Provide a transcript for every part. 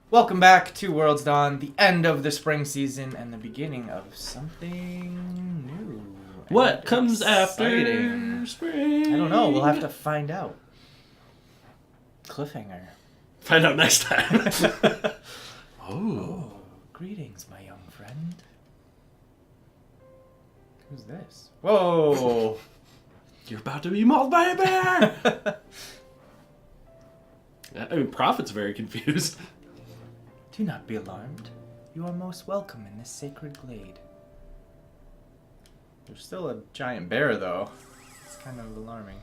Welcome back to World's Dawn, the end of the spring season and the beginning of something new. What comes exciting. after spring? I don't know. We'll have to find out. Cliffhanger. Find out next time. Oh. Greetings, my young friend. Who's this? Whoa! You're about to be mauled by a bear! I mean, Prophet's very confused. Do not be alarmed. You are most welcome in this sacred glade. There's still a giant bear, though. It's kind of alarming.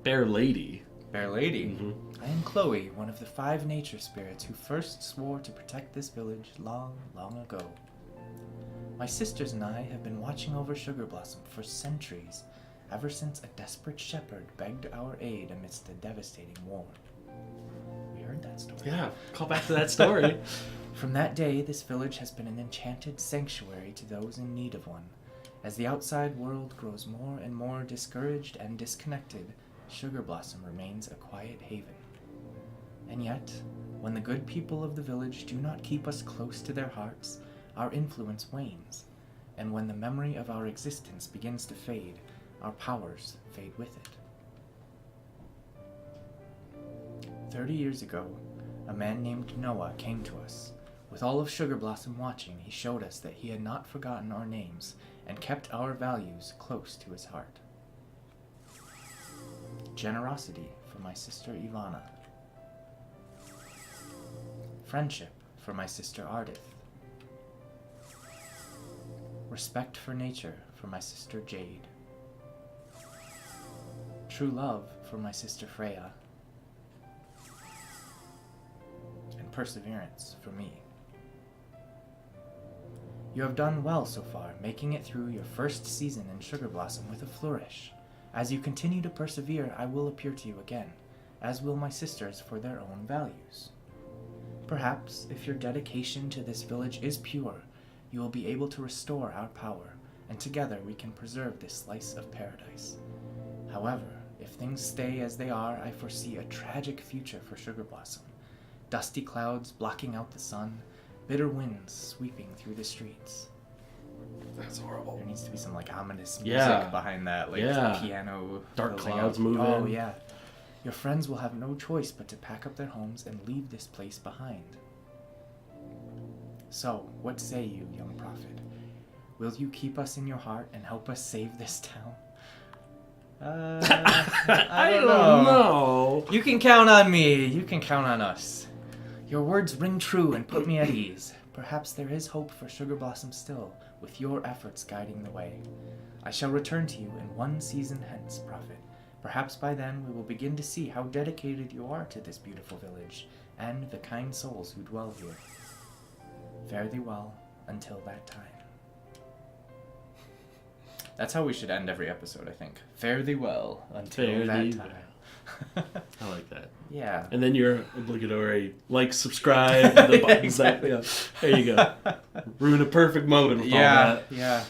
Bear lady. Bear lady. Mm-hmm. I am Chloe, one of the 5 nature spirits who first swore to protect this village long, long ago. My sisters and I have been watching over Sugar Blossom for centuries, ever since a desperate shepherd begged our aid amidst a devastating war. We heard that story. Yeah, call back to that story. From that day, this village has been an enchanted sanctuary to those in need of one. As the outside world grows more and more discouraged and disconnected, Sugar Blossom remains a quiet haven. And yet, when the good people of the village do not keep us close to their hearts, our influence wanes. And when the memory of our existence begins to fade, our powers fade with it. 30 years ago, a man named Noah came to us. With all of Sugar Blossom watching, he showed us that he had not forgotten our names and kept our values close to his heart. Generosity for my sister Ivana. Friendship for my sister Ardith. Respect for nature for my sister Jade. True love for my sister Freya. And perseverance for me. You have done well so far, making it through your first season in Sugar Blossom with a flourish. As you continue to persevere, I will appear to you again, as will my sisters for their own values. Perhaps, if your dedication to this village is pure, you will be able to restore our power, and together we can preserve this slice of paradise. However, if things stay as they are, I foresee a tragic future for Sugar Blossom. Dusty clouds blocking out the sun, bitter winds sweeping through the streets. That's horrible. There needs to be some ominous music behind that, piano. Dark clouds moving. Oh yeah. Your friends will have no choice but to pack up their homes and leave this place behind. So, what say you, young prophet? Will you keep us in your heart and help us save this town? I don't know. You can count on me. You can count on us. Your words ring true and put me at ease. Perhaps there is hope for Sugar Blossom still, with your efforts guiding the way. I shall return to you in 1 season hence, prophet. Perhaps by then we will begin to see how dedicated you are to this beautiful village, and the kind souls who dwell here. Fare thee well until that time. That's how we should end every episode, I think. Fare thee well until that time. I like that. Yeah. And then your obligatory subscribe, the buttons. Exactly. There you go. Ruin a perfect moment with all that. Yeah.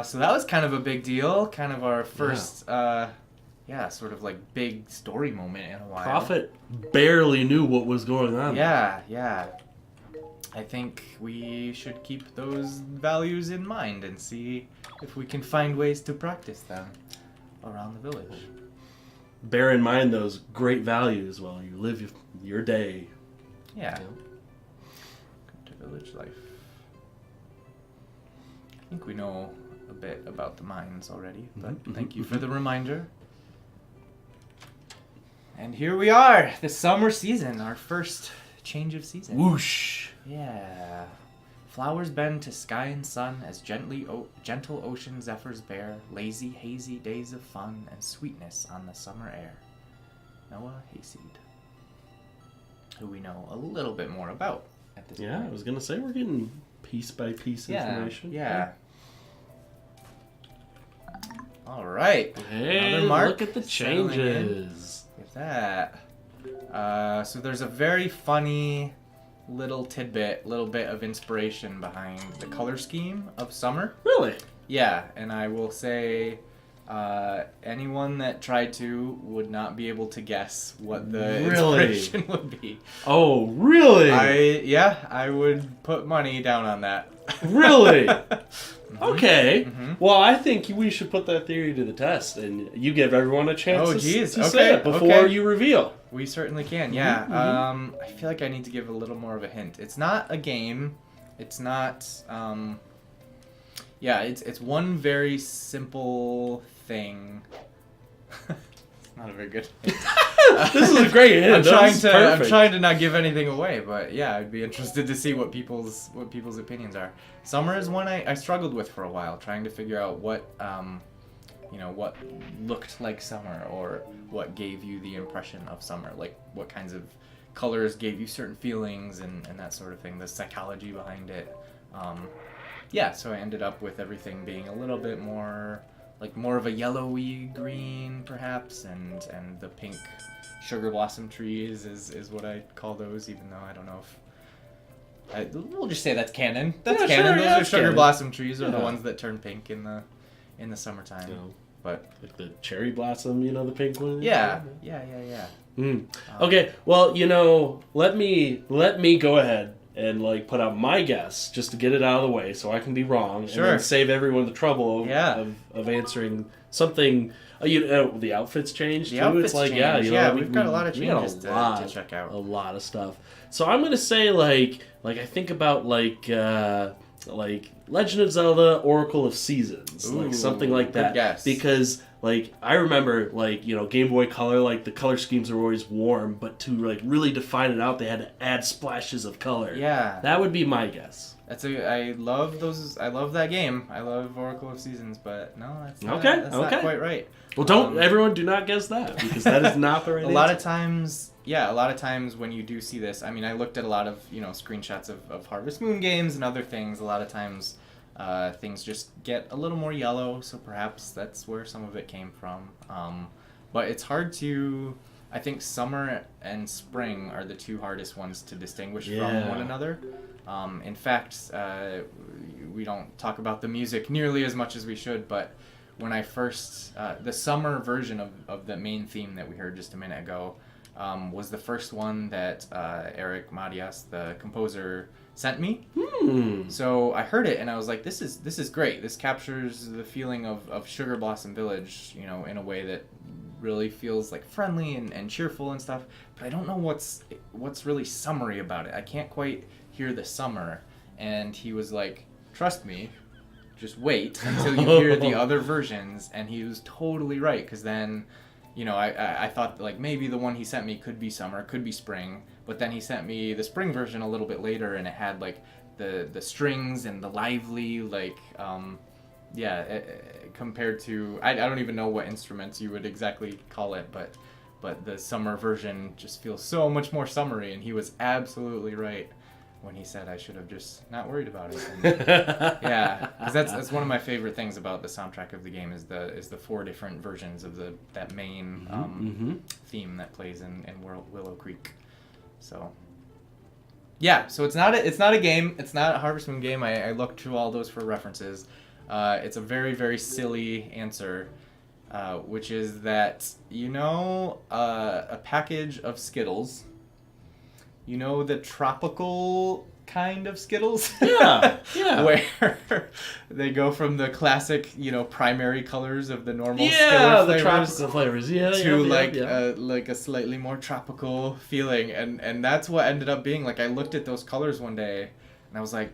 So that was kind of a big deal. Kind of our first, sort of like big story moment in a while. Prophet barely knew what was going on. Yeah. I think we should keep those values in mind and see if we can find ways to practice them around the village. Bear in mind those great values while you live your day. Yeah. Good to village life. I think we know a bit about the mines already, but thank you for the reminder. And here we are, the summer season, our first change of season. Whoosh! Yeah. Flowers bend to sky and sun as gentle ocean zephyrs bear lazy, hazy days of fun and sweetness on the summer air. Noah Hayseed, who we know a little bit more about at this point. Yeah, I was going to say we're getting piece by piece information. Yeah. All right. Hey, another mark. Look at the changes. Look at that. So there's a very funny little bit of inspiration behind the color scheme of summer. Really? Yeah, and I will say Anyone that tried to would not be able to guess what the Really? inspiration would be. Oh, really? I would put money down on that. Really? Mm-hmm. Okay. Mm-hmm. Well, I think we should put that theory to the test, and you give everyone a chance to Okay, say it before you reveal. We certainly can, yeah. Mm-hmm. I feel like I need to give a little more of a hint. It's not a game. It's not... it's one very simple thing. It's not a very good hint. This is a great hint. I'm trying to not give anything away, but yeah, I'd be interested to see what people's opinions are. Summer is one I struggled with for a while, trying to figure out what what looked like summer or what gave you the impression of summer, like what kinds of colors gave you certain feelings and that sort of thing, the psychology behind it. So I ended up with everything being a little bit more of a yellowy green perhaps, and the pink sugar blossom trees is what I call those, even though I don't know if we'll just say that's canon. That's canon. Those are sugar canon. blossom trees are the ones that turn pink in the summertime. But like the cherry blossom, the pink one. Yeah. Okay, well, let me go ahead and put out my guess just to get it out of the way, so I can be wrong, Sure. and then save everyone the trouble of answering something. The outfits changed too. Outfits it's change. We've got a lot of changes to check out. A lot of stuff. So I'm gonna say I think about Legend of Zelda Oracle of Seasons, Ooh, something like that. good guess. Because I remember Game Boy Color, the color schemes are always warm, but to really define it out, they had to add splashes of color. Yeah. That would be my guess. I love those. I love that game. I love Oracle of Seasons, but no, that's not quite right. Well, everyone do not guess that, because that is not the right A lot of times when you do see this, I mean, I looked at a lot of screenshots of Harvest Moon games and other things. A lot of times things just get a little more yellow, so perhaps that's where some of it came from. But it's hard to... I think summer and spring are the two hardest ones to distinguish from one another. In fact, we don't talk about the music nearly as much as we should, but when I first... the summer version of the main theme that we heard just a minute ago was the first one that Eric Matias, the composer, sent me. So I heard it and I was like, this is great. This captures the feeling of Sugar Blossom Village, in a way that really feels friendly and cheerful and stuff. But I don't know what's really summery about it. I can't quite hear the summer. And he was like, trust me, just wait until you hear the other versions. And he was totally right, because then I thought maybe the one he sent me could be summer, could be spring, but then he sent me the spring version a little bit later, and it had the strings and the lively compared to I don't even know what instruments you would exactly call it, but the summer version just feels so much more summery, and he was absolutely right when he said I should have just not worried about it. And, because that's one of my favorite things about the soundtrack of the game is the four different versions of that main theme that plays in Willow Creek. So so it's not a game. It's not a Harvest Moon game. I looked through all those for references. It's a very, very silly answer, which is that a package of Skittles. The tropical kind of Skittles? Yeah. Where they go from the classic, primary colors of the normal Skittle flavors. The tropical flavors. To a slightly more tropical feeling. And that's what ended up being. I looked at those colors one day and I was like,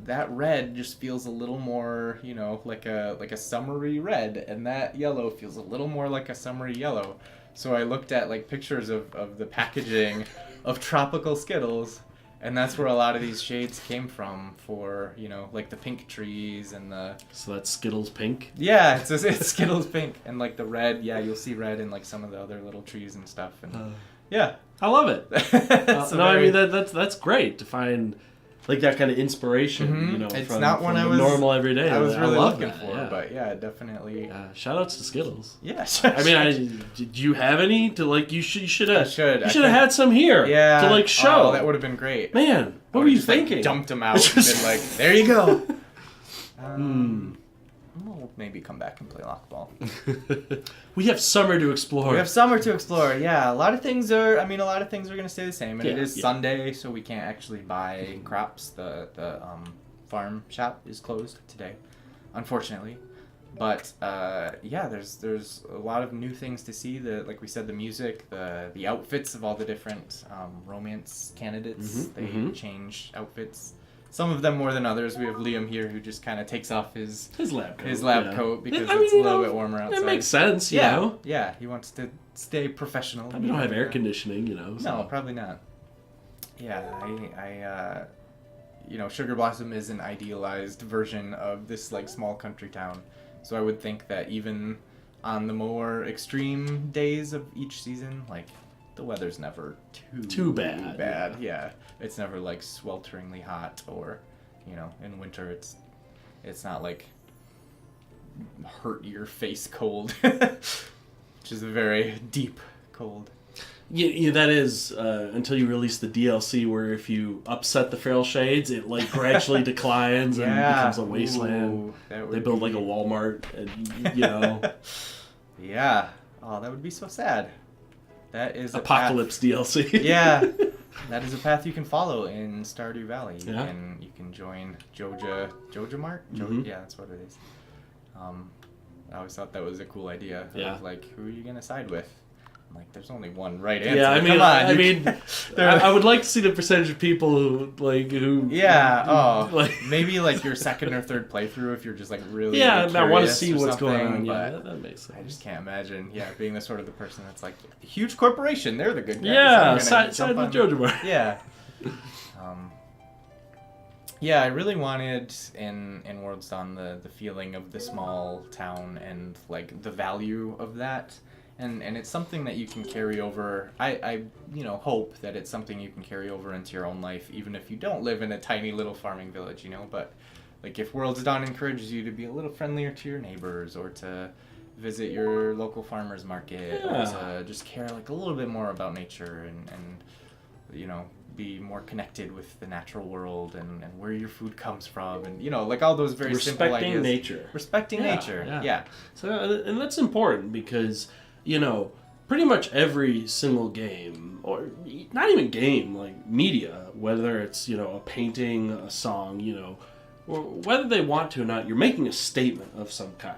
that red just feels a little more, like a summery red, and that yellow feels a little more like a summery yellow. So I looked at pictures of the packaging of tropical Skittles, and that's where a lot of these shades came from for, the pink trees and the... So that's Skittles pink? Yeah, it's Skittles pink. And the red, you'll see red in some of the other little trees and stuff. And I love it. I mean, that's great to find... that kind of inspiration, it's from, not from one the I was normal everyday. I was really looking that, for, but definitely. Shout outs to Skittles. Yeah. Did you have any to you should have have had some here. Yeah. To show. Oh, that would have been great. Man, what were you thinking? Dumped them out and been there you go. we'll maybe come back and play Lockball. We have summer to explore. We have summer to explore. Yeah, a lot of things are going to stay the same, and it is Sunday, so we can't actually buy crops. The farm shop is closed today, unfortunately. But there's a lot of new things to see. Like we said, the music, the outfits of all the different romance candidates. They change outfits. Some of them more than others. We have Liam here who just kind of takes off his lab coat because it's a little bit warmer outside. That makes sense, you know? Yeah, he wants to stay professional. We don't have air conditioning, So. No, probably not. Yeah, I Sugar Blossom is an idealized version of this like small country town. So I would think that even on the more extreme days of each season, like the weather's never too bad. Yeah. It's never like swelteringly hot, or in winter it's not like hurt your face cold, which is a very deep cold. Yeah, that is until you release the DLC, where if you upset the feral shades, it like gradually declines and becomes a wasteland. They build like a Walmart, and Yeah. Oh, that would be so sad. That is Apocalypse DLC. Yeah. That is a path you can follow in Stardew Valley. Yeah. You can join Joja Mart? Yeah, that's what it is. I always thought that was a cool idea. Yeah. Of, like, who are you going to side with? I'm like, there's only one right answer. Yeah, Come on. I would like to see the percentage of people who Yeah, like, maybe like your second or third playthrough if you're just like really I want to curious see or what's going on. but Yeah, that makes sense. I just can't imagine, being the sort of the person that's like, huge corporation, they're the good guys. Yeah, side with Jojo Bar. Yeah. I really wanted in World's Dawn the feeling of the small town and like the value of that. And it's something that you can carry over. I hope that it's something you can carry over into your own life, even if you don't live in a tiny little farming village, But like if World's Dawn encourages you to be a little friendlier to your neighbors, or to visit your local farmer's market, or to just care like a little bit more about nature and be more connected with the natural world and where your food comes from, and like all those very simple ideas. Respecting nature. Yeah. So and that's important because pretty much every single game, or not even game, like media, whether it's, a painting, a song, or whether they want to or not, you're making a statement of some kind,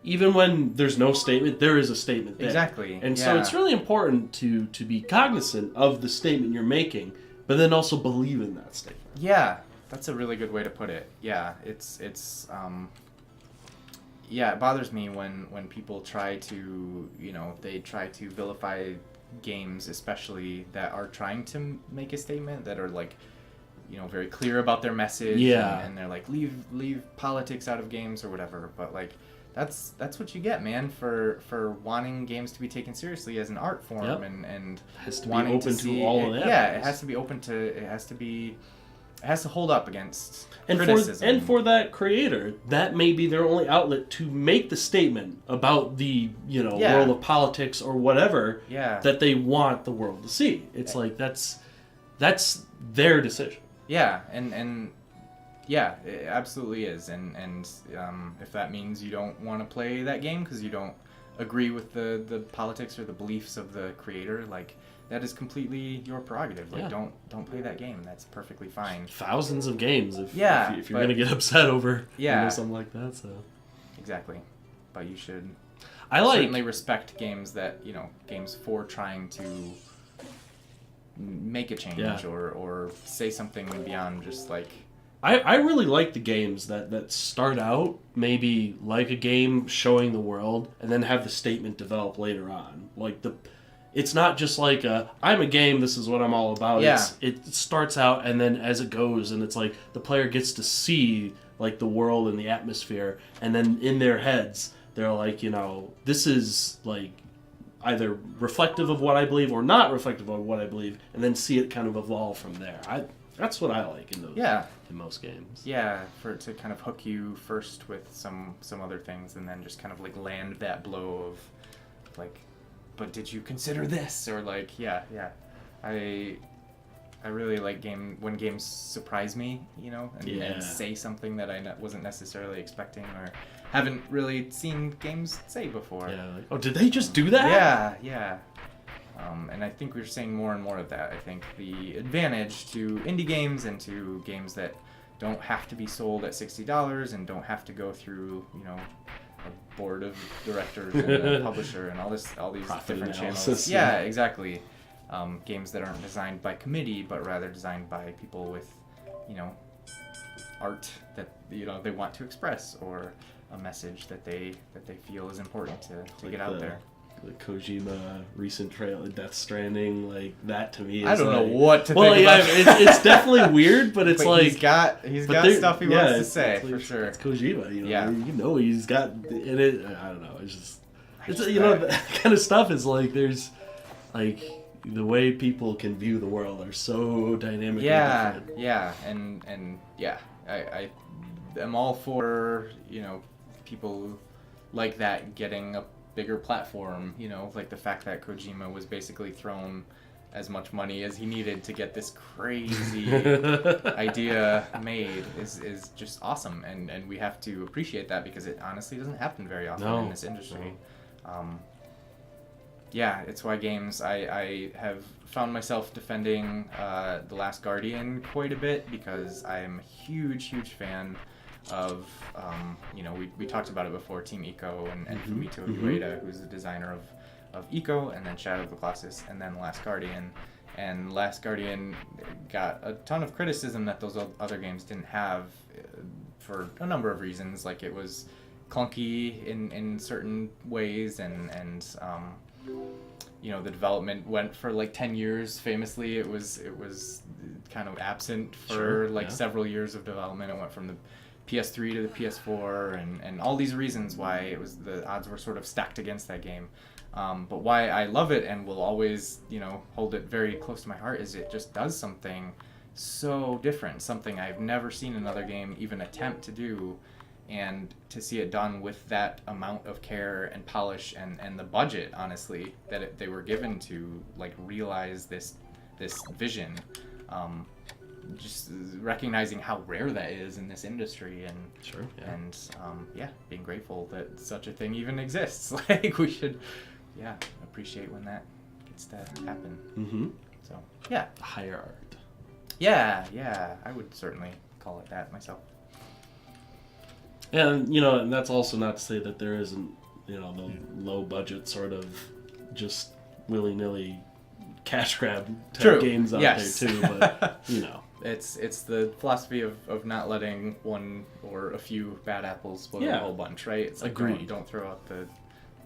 Even when there's no statement, there is a statement there. Exactly. And so it's really important to be cognizant of the statement you're making, but then also believe in that statement. Yeah, that's a really good way to put it. Yeah, it bothers me when people try to, they try to vilify games, especially that are trying to make a statement, that are like, very clear about their message. Yeah. And they're like, leave politics out of games or whatever. But like, that's what you get, man, for wanting games to be taken seriously as an art form. Yep. and it has to be wanting open to see all of that. Yeah, it has to be open to, it has to hold up against criticism. And for that creator, that may be their only outlet to make the statement about the, world of politics or whatever that they want the world to see. It's like that's their decision. Yeah, and it absolutely is. And if that means you don't want to play that game because you don't agree with the politics or the beliefs of the creator, like, that is completely your prerogative. Like, don't play that game. That's perfectly fine. Thousands of games if you're going to get upset over something like that. So exactly. But you should certainly respect games that, games for trying to make a change or say something beyond just like... I really like the games that start out maybe like a game showing the world and then have the statement develop later on. Like it's not just like I'm a game, this is what I'm all about. Yeah. It starts out and then as it goes, and it's like the player gets to see like the world and the atmosphere, and then in their heads they're like, this is like either reflective of what I believe or not reflective of what I believe, and then see it kind of evolve from there. That's what I like in those in most games. Yeah, for it to kind of hook you first with some other things, and then just kind of like land that blow of like, but did you consider this? Or like, I really like when games surprise me, you know, and Yeah. say something that I wasn't necessarily expecting or haven't really seen games say before. Yeah. Like, oh, did they just do that? Yeah, yeah. And I think we're seeing more and more of that. I think the advantage to indie games and to games that don't have to be sold at $60 and don't have to go through, you know, a board of directors and a publisher and all these Profit different analysis, channels. Yeah, exactly. Games that aren't designed by committee, but rather designed by people with, you know, art that, you know, they want to express, or a message that they feel is important to Like get out there. The Kojima recent trailer, Death Stranding, like that to me is I don't know like, what to well, think yeah, about. it's definitely weird, but it's But like he's got stuff he wants to say, it's like, for sure. It's Kojima, you know. Yeah. You know, he's got in it. I don't know. It's just, just- you know, that kind of stuff is like there's like the way people can view the world are so dynamically different. Yeah, and yeah, I am all for, you know, people like that getting a bigger platform, you know, like the fact that Kojima was basically thrown as much money as he needed to get this crazy idea made is just awesome, and we have to appreciate that, because it honestly doesn't happen very often in this industry. Yeah, it's why games, I have found myself defending The Last Guardian quite a bit, because I am a huge fan of, you know, we talked about it before, Team Eco and Fumito Ueda, who's the designer of Eco, and then Shadow of the Colossus, and then Last Guardian. And Last Guardian got a ton of criticism that those other games didn't have, for a number of reasons. Like, it was clunky in certain ways, and you know, the development went for like 10 years. Famously, it was kind of absent for several years of development. It went from the PS3 to the PS4, and all these reasons why the odds were sort of stacked against that game. But why I love it and will always, you know, hold it very close to my heart is it just does something so different, something I've never seen another game even attempt to do, and to see it done with that amount of care and polish and the budget, honestly, that they were given to like realize this vision. Just recognizing how rare that is in this industry, and being grateful that such a thing even exists. Like, we should appreciate when that gets to happen. So higher art. Yeah, I would certainly call it that myself. And, you know, and that's also not to say that there isn't, you know, the low budget sort of just willy-nilly cash grab type games out there too, but, you know. It's the philosophy of not letting one or a few bad apples spoil the whole bunch, right? It's like, don't throw out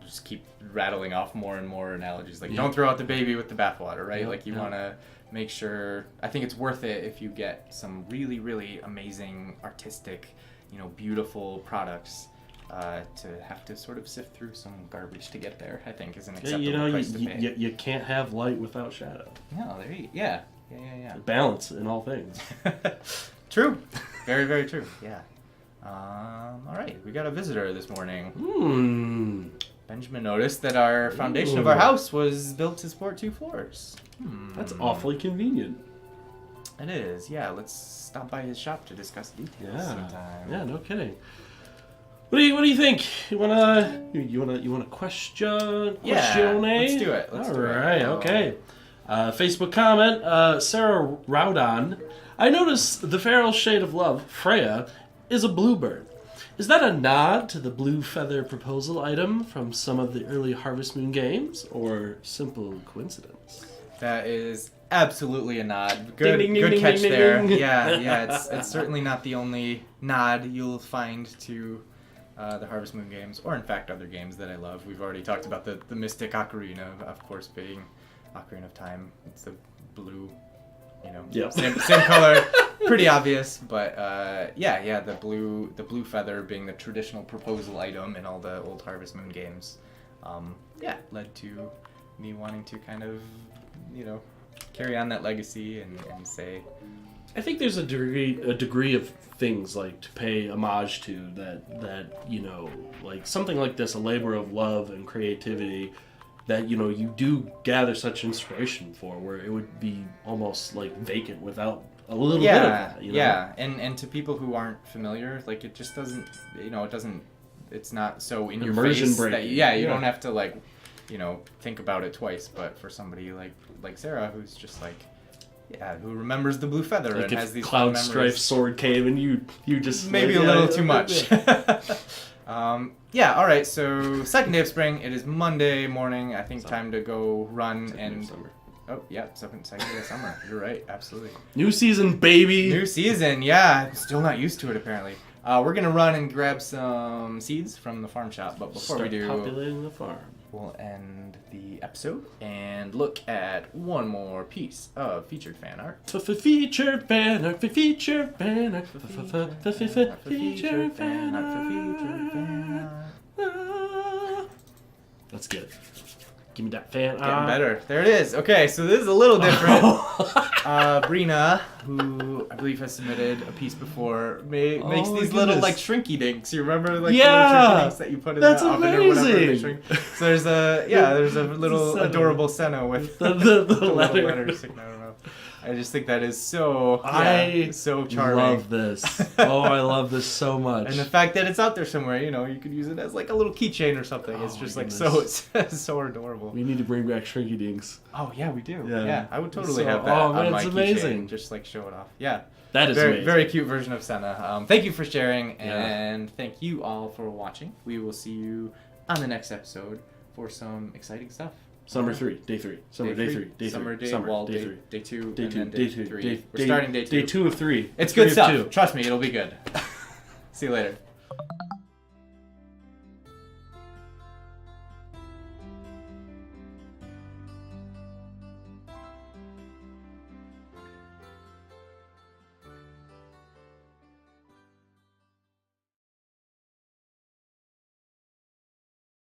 just keep rattling off more and more analogies. Like, don't throw out the baby with the bathwater, right? Like, you want to make sure, I think it's worth it if you get some really, really amazing, artistic, you know, beautiful products, to have to sort of sift through some garbage to get there, I think is an acceptable price to pay. You can't have light without shadow. No, there you Yeah. Balance in all things. True. Very, very true. Yeah. All right. We got a visitor this morning. Benjamin noticed that our foundation of our house was built to support 2 floors. That's awfully convenient. It is. Yeah. Let's stop by his shop to discuss details sometime. Yeah. No kidding. What do you think? You wanna question? Yeah. Let's do it. All right. Okay. Facebook comment, Sarah Rowdon. I noticed the feral shade of love, Freya, is a bluebird. Is that a nod to the blue feather proposal item from some of the early Harvest Moon games, or simple coincidence? That is absolutely a nod. Good, ding, ding, good ding, catch ding, there. ding, ding. Yeah. It's certainly not the only nod you'll find to the Harvest Moon games, or in fact other games that I love. We've already talked about the Mystic Ocarina, of course, being Ocarina of Time. It's the blue, you know, same color, pretty obvious, but the blue feather being the traditional proposal item in all the old Harvest Moon games, led to me wanting to kind of, you know, carry on that legacy and say, I think there's a degree of things like to pay homage to that you know, like something like this, a labor of love and creativity, that you do gather such inspiration for, where it would be almost like vacant without a little bit of that. Yeah, and to people who aren't familiar, like it just doesn't, it's not so in your Immersion face break. that you don't have to like, think about it twice. But for somebody like Sarah, who's just like, who remembers the blue feather Like and has these Cloud fond Strife memories. sword came and you just Maybe like, a little too much. All right, so second day of spring. It is Monday morning. I think time to go run and... Summer. Oh, yeah, second day of summer. You're right, absolutely. New season, baby! New season, yeah. I'm still not used to it, apparently. We're going to run and grab some seeds from the farm shop, but before we do... populating the farm. We'll end the episode and look at one more piece of featured fan art. Featured fan art, featured fan art, featured fan art. That's good. Give me that fan art. Getting better. There it is. Okay, so this is a little different. Brina, who I believe has submitted a piece before, makes these little like shrinky dinks. You remember like the little shrinky dinks that you put in the oven or whatever they shrink? So there's a little adorable Senna with the little letter. letters sticking out of her mouth. I just think that is so so charming. Love this. Oh, I love this so much. And the fact that it's out there somewhere, you could use it as like a little keychain or something. It's just like so adorable. We need to bring back Shrinky Dinks. Oh yeah, we do. Yeah. Yeah, I would totally have that on my keychain. Just like show it off. Yeah. That is very amazing. very cute version of Senna. Thank you for sharing, and thank you all for watching. We will see you on the next episode for some exciting stuff. Summer 3, day 3. Summer day 3, day 3. Summer day, Summer day 3. Day 2, Day and 2, then day day 2, 3. day, We're starting day 2. Day 2 of 3. It's Three good of stuff. 2. Trust me, it'll be good. See you later.